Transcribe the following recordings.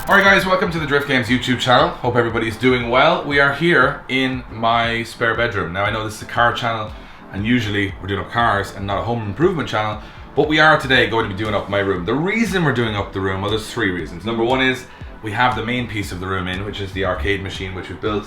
Alright guys, welcome to the Drift Games YouTube channel. Hope everybody's doing well. We are here in my spare bedroom. Now I know this is a car channel and usually we're doing up cars and not a home improvement channel, but we are today going to be doing up my room. The reason we're doing up the room, well, there's three reasons. Number one is we have the main piece of the room in, which is the arcade machine, which we built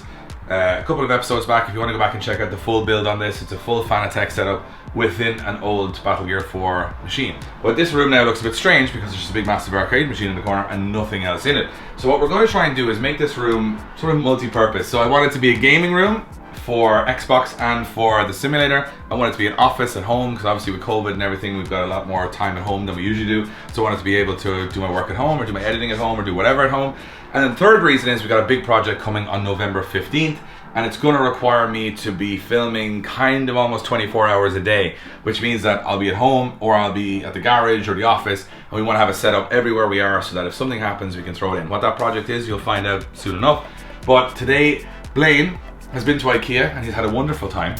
a couple of episodes back. If you want to go back and check out the full build on this, it's a full Fanatec setup within an old Battle Gear 4 machine. But this room now looks a bit strange because there's just a big massive arcade machine in the corner and nothing else in it. So what we're going to try and do is make this room sort of multi-purpose. So I want it to be a gaming room for Xbox and for the simulator. I want it to be an office at home because obviously with COVID and everything we've got a lot more time at home than we usually do. So I want it to be able to do my work at home or do my editing at home or do whatever at home. And then the third reason is we've got a big project coming on November 15th. And it's going to require me to be filming kind of almost 24 hours a day, which means that I'll be at home or I'll be at the garage or the office, and we want to have a setup everywhere we are so that if something happens we can throw it in. What that project is you'll find out soon enough. But today Blaine has been to IKEA and he's had a wonderful time.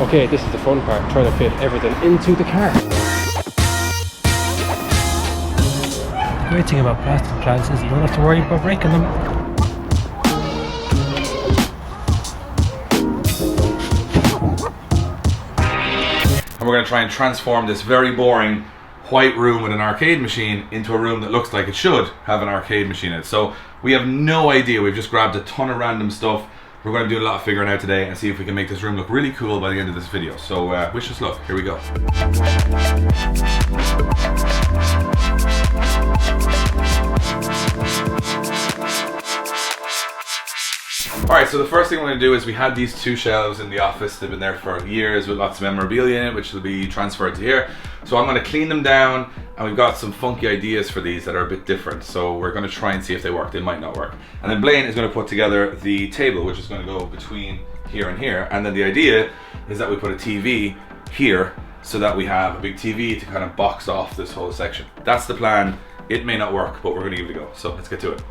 Okay, this is the fun part, trying to fit everything into the car. The great thing about plastic plants is you don't have to worry about breaking them. And we're going to try and transform this very boring white room with an arcade machine into a room that looks like it should have an arcade machine in it. So we have no idea, we've just grabbed a ton of random stuff. We're going to do a lot of figuring out today and see if we can make this room look really cool by the end of this video. So wish us luck. Here we go. Alright, so the first thing we're going to do is we had these two shelves in the office. They've been there for years with lots of memorabilia in it, which will be transferred to here. So I'm going to clean them down, and we've got some funky ideas for these that are a bit different. So we're going to try and see if they work. They might not work. And then Blaine is going to put together the table, which is going to go between here and here. And then the idea is that we put a TV here so that we have a big TV to kind of box off this whole section. That's the plan. It may not work, but we're going to give it a go. So let's get to it.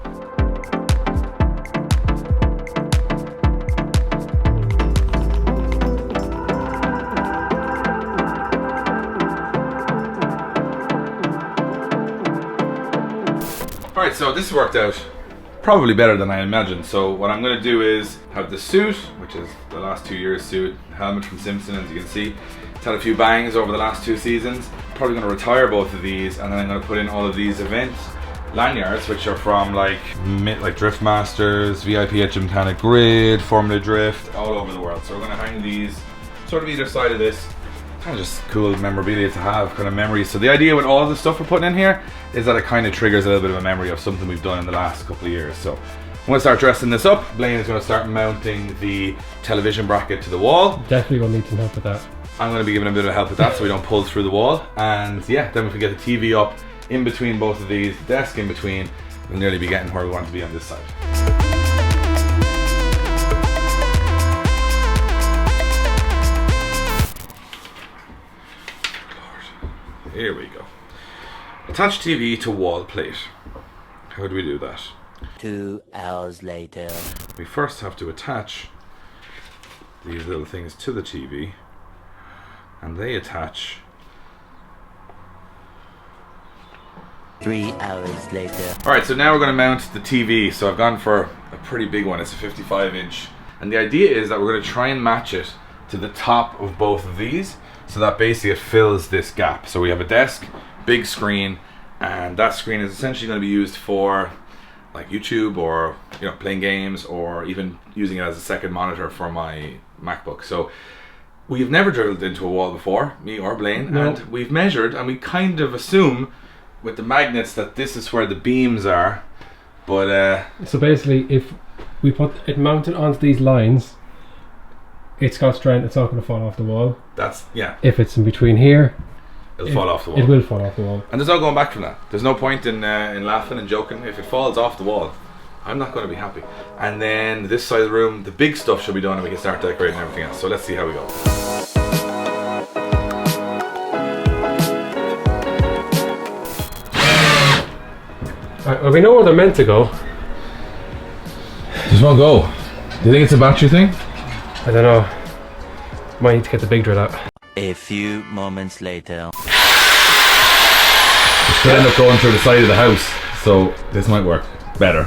Alright, so this worked out probably better than I imagined. So what I'm going to do is have the suit, which is the last 2 years suit, helmet from Simpson, as you can see. It's had a few bangs over the last 2 seasons. Probably going to retire both of these, and then I'm going to put in all of these event lanyards, which are from like Drift Masters, VIP at Gymkhana Grid, Formula Drift, all over the world. So we're going to hang these sort of either side of this. Kind of just cool memorabilia to have, kind of memories. So the idea with all of the stuff we're putting in here is that it kind of triggers a little bit of a memory of something we've done in the last couple of years. So I'm going to start dressing this up. Blaine is going to start mounting the television bracket to the wall. Definitely will need some help with that. I'm going to be giving a bit of help with that so we don't pull through the wall. And yeah, then if we get the TV up in between both of these, the desk in between, we'll nearly be getting where we want to be on this side. Here we go. Attach TV to wall plate. How do we do that? 2 hours later. We first have to attach these little things to the TV, and they attach. 3 hours later. Alright, so now we're going to mount the TV. So I've gone for a pretty big one. It's a 55-inch. And the idea is that we're going to try and match it to the top of both of these, so that basically it fills this gap. So we have a desk, big screen, and that screen is essentially going to be used for like YouTube or playing games, or even using it as a second monitor for my MacBook. So we've never drilled into a wall before, me or Blaine, no. And we've measured and we kind of assume with the magnets that this is where the beams are, but so basically if we put it mounted onto these lines, it's got strength, it's not going to fall off the wall. That's, yeah. If it's in between here, it'll fall off the wall. It will fall off the wall. And there's no going back from that. There's no point in laughing and joking. If it falls off the wall, I'm not going to be happy. And then this side of the room, the big stuff should be done and we can start decorating everything else. So let's see how we go. Well, we know where they're meant to go. Just won't go. Do you think it's a battery thing? I don't know. Might need to get the big drill out. A few moments later. It's going to end up going through the side of the house, so this might work better.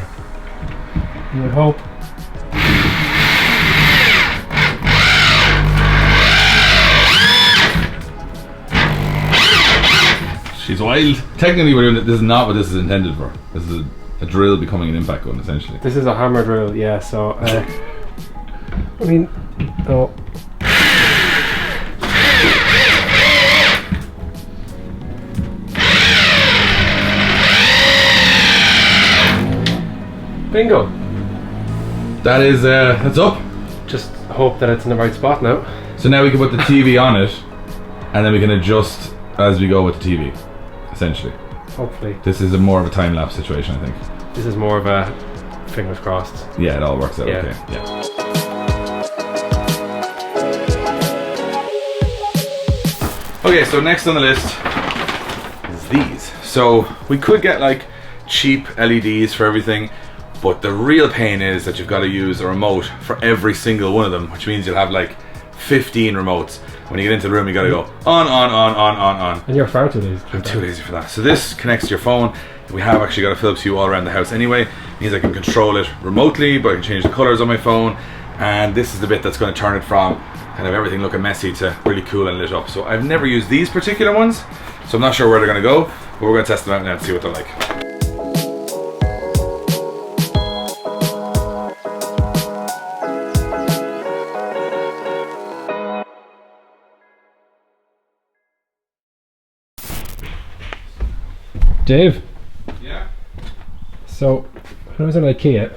I hope. She's wild. Technically, we're doing it. This is not what this is intended for. This is a drill becoming an impact gun, essentially. This is a hammer drill, yeah, so I mean, oh. Bingo. That is, that's up. Just hope that it's in the right spot now. So now we can put the TV on it, and then we can adjust as we go with the TV, essentially. Hopefully. This is more of a time-lapse situation, I think. This is more of a fingers crossed. Yeah, it all works out Yeah. okay. Yeah. Okay, so next on the list is these. So we could get like cheap LEDs for everything, but the real pain is that you've got to use a remote for every single one of them, which means you'll have like 15 remotes. When you get into the room, you got to go on. And you're far too lazy. I'm too lazy for that. So this connects to your phone. We have actually got a Philips Hue all around the house anyway. It means I can control it remotely, but I can change the colors on my phone. And this is the bit that's going to turn it from kind of everything looking messy to really cool and lit up. So I've never used these particular ones, so I'm not sure where they're going to go, but we're going to test them out now and see what they're like. Dave, Yeah. so when I was in IKEA,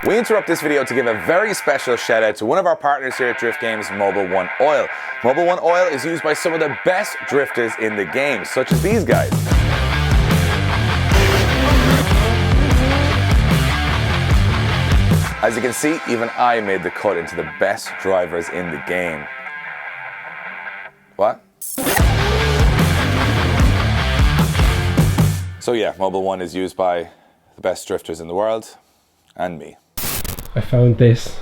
We interrupt this video to give a very special shout out to one of our partners here at Drift Games, Mobil 1 Oil. Mobil 1 Oil is used by some of the best drifters in the game, such as these guys. As you can see, even I made the cut into the best drivers in the game. What? So yeah, Mobil 1 is used by the best drifters in the world, and me. I found this.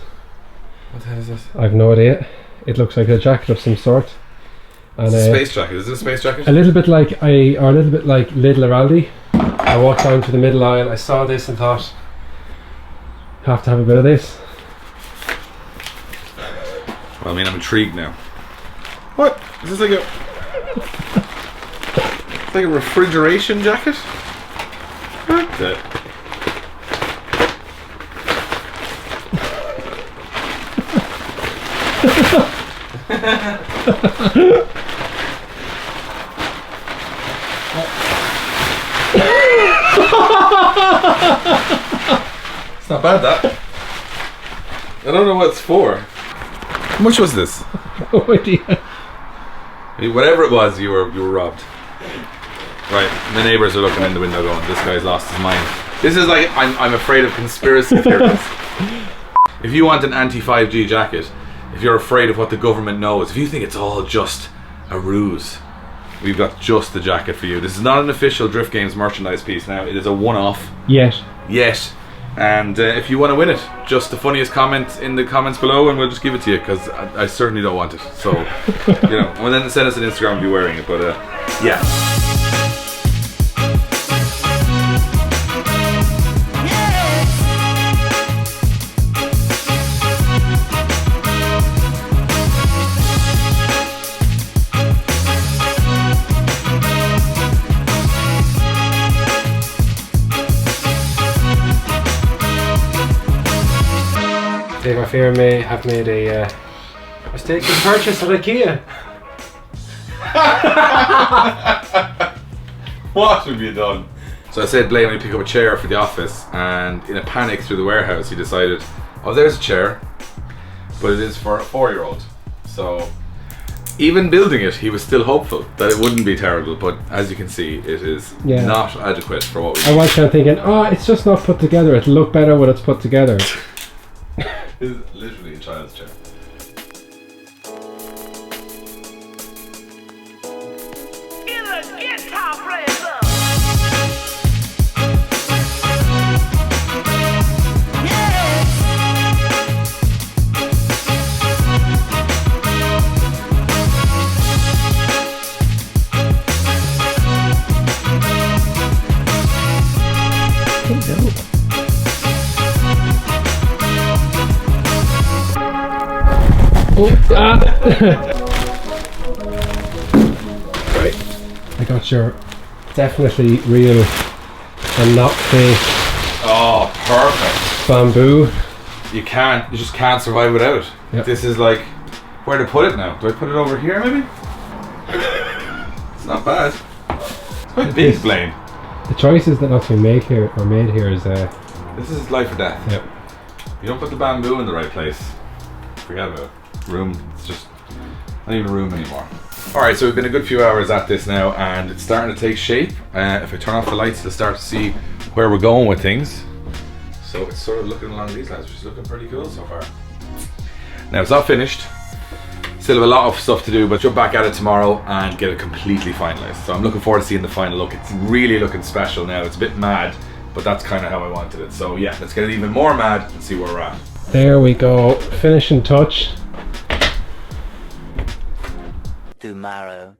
What the hell is this? I've no idea. It looks like a jacket of some sort. And Space jacket. Is it a space jacket? a little bit like Lidl or Aldi. I walked down to the middle aisle, I saw this and thought, have to have a bit of this. Well, I mean, I'm intrigued now. What? Is this like a... It's like a refrigeration jacket? What the... It's not bad, that. I don't know what it's for. How much was this? No idea. I mean, whatever it was, you were robbed. Right, the neighbours are looking in the window going, this guy's lost his mind. This is like, I'm afraid of conspiracy theories. If you want an anti-5G jacket, if you're afraid of what the government knows, if you think it's all just a ruse, we've got just the jacket for you. This is not an official Drift Games merchandise piece now, it is a one-off. Yet. And if you want to win it, just the funniest comment in the comments below and we'll just give it to you, because I certainly don't want it. So, you know, and then send us an Instagram if you're wearing it, but yeah. Dave, I fear I may have made a mistaken purchase at IKEA. What have you done? So I said, Blaine, we pick up a chair for the office, and in a panic through the warehouse, he decided, oh, there's a chair, but it is for a 4-year-old. So even building it, he was still hopeful that it wouldn't be terrible, but as you can see, it is not adequate for what we need. I was kind of thinking, oh, it's just not put together. It'll look better when it's put together. This is literally a child's chair. Right. I got your definitely real and not fake Oh, perfect. bamboo. You just can't survive without it. Yep. This is like, where to put it now? Do I put it over here maybe? It's not bad. It's quite big, Blaine. The choices that not to be made here is This is life or death. yep. You don't put the bamboo in the right place, forget about it. Room, it's just not even a room anymore. Alright, so we've been a good few hours at this now and it's starting to take shape. If I turn off the lights, you'll start to see where we're going with things. So it's sort of looking along these lines, which is looking pretty cool so far. Now it's not finished. Still have a lot of stuff to do, but jump back at it tomorrow and get it completely finalized. So I'm looking forward to seeing the final look. It's really looking special now. It's a bit mad, but that's kind of how I wanted it. So yeah, let's get it even more mad and see where we're at. There we go. Finishing touch. Tomorrow.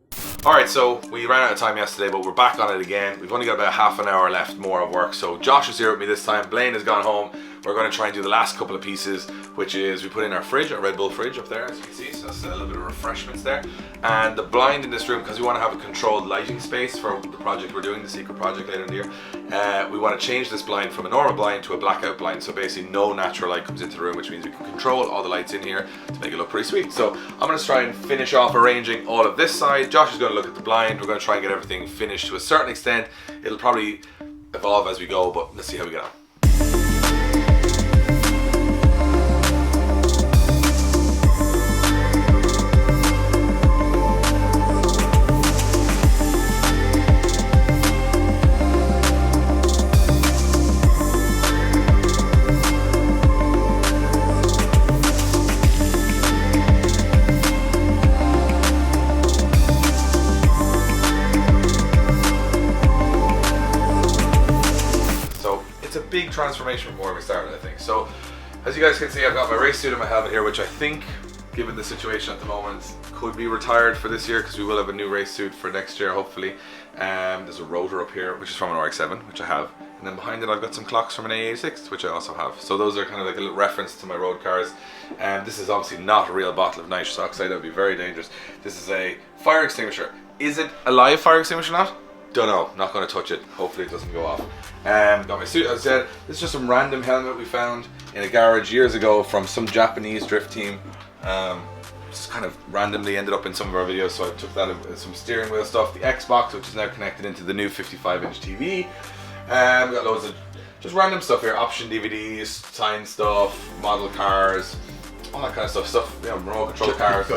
Alright, so we ran out of time yesterday, but we're back on it again. We've only got about half an hour left more of work. So Josh is here with me this time. Blaine has gone home. We're going to try and do the last couple of pieces, which is we put in our fridge, our Red Bull fridge up there, as you can see. So that's a little bit of refreshments there. And the blind in this room, because we want to have a controlled lighting space for the project we're doing, the secret project later in the year. We want to change this blind from a normal blind to a blackout blind. So basically no natural light comes into the room, which means we can control all the lights in here to make it look pretty sweet. So I'm going to try and finish off arranging all of this side. Josh is going to look at the blind. We're going to try and get everything finished to a certain extent. It'll probably evolve as we go, but let's see how we get on. Big transformation from where we started, I think. So as you guys can see, I've got my race suit and my helmet here, which I think, given the situation at the moment, could be retired for this year because we will have a new race suit for next year, hopefully. There's a rotor up here, which is from an RX-7, which I have, and then behind it I've got some clocks from an A86, which I also have. So those are kind of like a little reference to my road cars. This is obviously not a real bottle of nitrous oxide. That would be very dangerous. This is a fire extinguisher. Is it a live fire extinguisher or not? Don't know, not going to touch it. Hopefully it doesn't go off. Got my suit, as I said. This is just some random helmet we found in a garage years ago from some Japanese drift team. Just kind of randomly ended up in some of our videos, so I took that as some steering wheel stuff. The Xbox, which is now connected into the new 55-inch TV. We got loads of just random stuff here, option DVDs, signed stuff, model cars, all that kind of stuff, you know, remote control cars.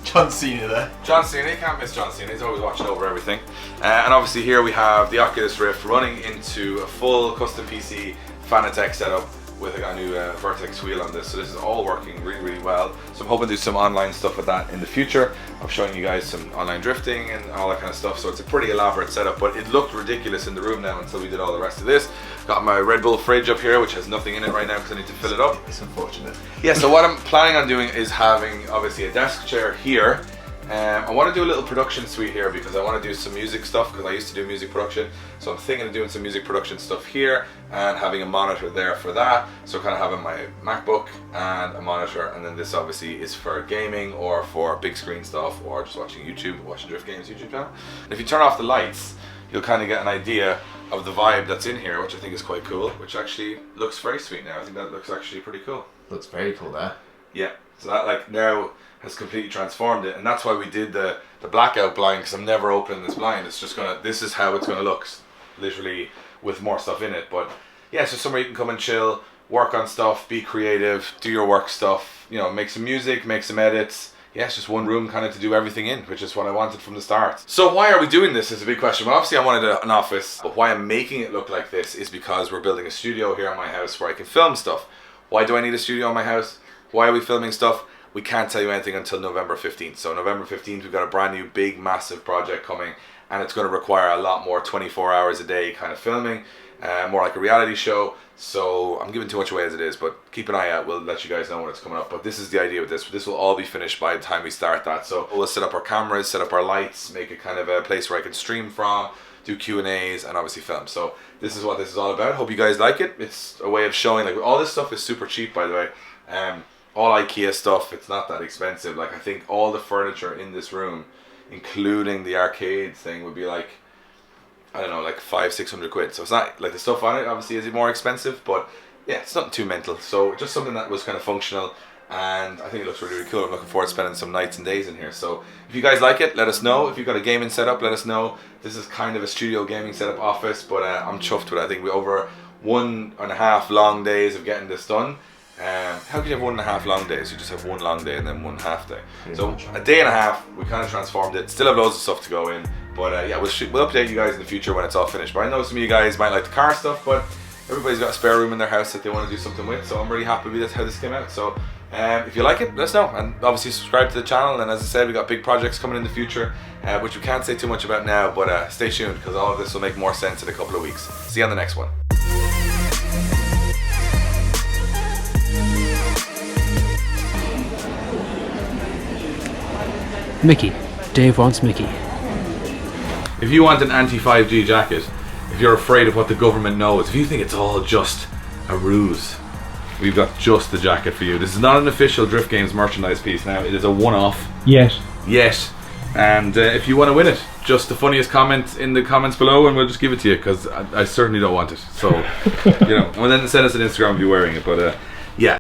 John Cena there. John Cena, you can't miss John Cena, he's always watching over everything. And obviously here we have the Oculus Rift running into a full custom PC Fanatec setup with a new Vertex wheel on this, so this is all working really, really well. So I'm hoping to do some online stuff with that in the future. I'm showing you guys some online drifting and all that kind of stuff, so it's a pretty elaborate setup, but it looked ridiculous in the room now until we did all the rest of this. Got my Red Bull fridge up here, which has nothing in it right now because I need to fill it up. It's unfortunate. Yeah, so what I'm planning on doing is having obviously a desk chair here. I want to do a little production suite here because I want to do some music stuff because I used to do music production. So I'm thinking of doing some music production stuff here and having a monitor there for that. So kind of having my MacBook and a monitor, and then this obviously is for gaming or for big screen stuff or just watching YouTube, watching Drift Games YouTube channel. And if you turn off the lights, you'll kind of get an idea of the vibe that's in here, which I think is quite cool, which actually looks very sweet now. I think that looks actually pretty cool. Looks very cool there. Yeah, so that like now has completely transformed it, and that's why we did the blackout blind, because I'm never opening this blind. It's just gonna, this is how it's gonna look, literally with more stuff in it. But yeah, so somewhere you can come and chill, work on stuff, be creative, do your work stuff, you know, make some music, make some edits, yeah, it's just one room kind of to do everything in, which is what I wanted from the start. So why are we doing this is a big question. Well, obviously I wanted an office, but why I'm making it look like this is because we're building a studio here in my house where I can film stuff. Why do I need a studio in my house? Why are we filming stuff? We can't tell you anything until November 15th. So November 15th, we've got a brand new, big, massive project coming, and it's going to require a lot more 24 hours a day kind of filming, more like a reality show. So I'm giving too much away as it is, but keep an eye out. We'll let you guys know when it's coming up. But this is the idea with this. This will all be finished by the time we start that. So we'll set up our cameras, set up our lights, make it kind of a place where I can stream from, do Q&As, and obviously film. So this is what this is all about. Hope you guys like it. It's a way of showing, like, all this stuff is super cheap, by the way. All IKEA stuff, it's not that expensive. Like, I think all the furniture in this room, including the arcade thing, would be like, I don't know, like 500-600 quid. So it's not like the stuff on it obviously is more expensive, but yeah, it's nothing too mental. So just something that was kind of functional, and I think it looks really, really cool. I'm looking forward to spending some nights and days in here. So if you guys like it, let us know. If you've got a gaming setup, let us know. This is kind of a studio gaming setup office, but I'm chuffed with it. I think we over 1.5 long days of getting this done. How can you have 1.5 long days? You just have one long day and then 1.5 day. So a day and a half, we kind of transformed it. Still have loads of stuff to go in, but yeah, we'll update you guys in the future when it's all finished. But I know some of you guys might like the car stuff, but everybody's got a spare room in their house that they want to do something with. So I'm really happy with how this came out. So if you like it, let us know, and obviously subscribe to the channel. And as I said, we got big projects coming in the future, which we can't say too much about now, but stay tuned, because all of this will make more sense in a couple of weeks. See you on the next one. Mickey. Dave wants Mickey. If you want an anti-5G jacket, if you're afraid of what the government knows, if you think it's all just a ruse, we've got just the jacket for you. This is not an official Drift Games merchandise piece now. It is a one-off. Yes. And if you want to win it, just the funniest comment in the comments below, and we'll just give it to you, because I certainly don't want it. So, you know, and then send us an Instagram if you're wearing it. But